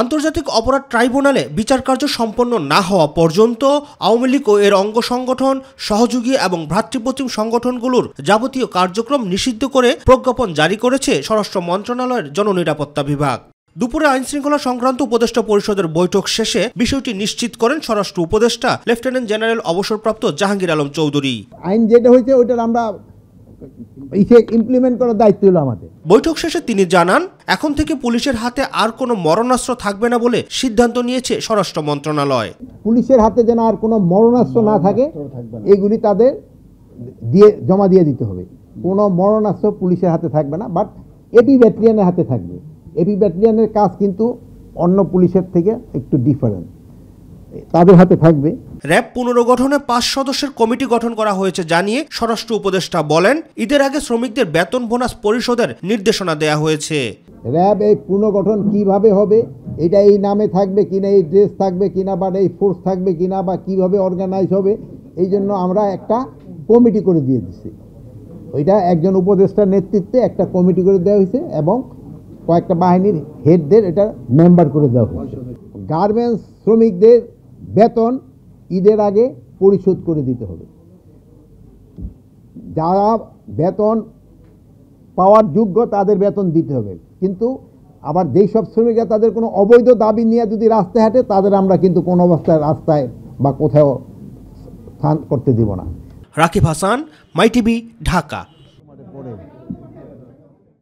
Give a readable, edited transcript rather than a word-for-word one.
আন্তর্জাতিক অপরাধ ট্রাইব্যুনালে বিচারকার্য সম্পন্ন না হওয়া পর্যন্ত আওয়ামী লীগ ও এর অঙ্গ সংগঠন, সহযোগী এবং ভ্রাতৃপ্রতিম সংগঠনগুলোর যাবতীয় কার্যক্রম নিষিদ্ধ করে প্রজ্ঞাপন জারি করেছে স্বরাষ্ট্র মন্ত্রণালয়ের জননিরাপত্তা বিভাগ। দুপুরে আইনশৃঙ্খলা সংক্রান্ত উপদেষ্টা পরিষদের বৈঠক শেষে বিষয়টি নিশ্চিত করেন স্বরাষ্ট্র উপদেষ্টা লেফটেন্যান্ট জেনারেল অবসরপ্রাপ্ত জাহাঙ্গীর আলম চৌধুরী। আইন যেটা হয়েছে ওইটার আমরা ইমপ্লিমেন্ট করার দায়িত্ব হলো আমাদের। বৈঠক শেষে তিনি জানান, এখন থেকে পুলিশের হাতে আর কোনো মরণাস্ত্র থাকবে না বলে সিদ্ধান্ত নিয়েছে স্বরাষ্ট্র মন্ত্রণালয়। পুলিশের হাতে যেন আর কোনো মরণাস্ত্র না থাকে, এগুলি তাদের জমা দিয়ে দিতে হবে। কোনো মরণাস্ত্র পুলিশের হাতে থাকবে না, বাট এপি ব্যাটালিয়নের হাতে থাকবে। এপি ব্যাটালিয়নের কাজ কিন্তু অন্য পুলিশের থেকে একটু ডিফারেন্ট, তাদের হাতে থাকবে। র্যাব পুনর্গঠনে 5 সদস্যের কমিটি গঠন করা হয়েছে জানিয়ে স্বরাষ্ট্র উপদেষ্টা বলেন, ঈদের আগে শ্রমিকদের বেতন বোনাস পরিশোধের নির্দেশনা দেয়া হয়েছে। র্যাব এই পুনর্গঠন কিভাবে হবে, এটা এই নামে থাকবে কিনা, এই ড্রেস থাকবে কিনা, বা এই ফোর্স থাকবে কিনা, বা কিভাবে অর্গানাইজ হবে, এই জন্য আমরা একটা কমিটি করে দিয়ে দিচ্ছি। ওইটা একজন উপদেষ্টার নেতৃত্বে একটা কমিটি করে দেওয়া হয়েছে এবং কয়েকটা বাহিনীর হেডদের এটা মেম্বার করে দেওয়া হয়েছে। গার্মেন্টস শ্রমিকদের বেতন ঈদের আগে পরিশোধ করে দিতে হবে। যারা বেতন পাওয়ার যোগ্য তাদের বেতন দিতে হবে, কিন্তু আবার যেই সব শ্রমিকরা তাদের কোনো অবৈধ দাবি নিয়ে যদি রাস্তায় হাঁটে, তাদের আমরা কিন্তু কোনো অবস্থায় রাস্তায় বা কোথাও স্থান করতে দিব না। রাকিব হাসান, মাই টিভি, ঢাকা।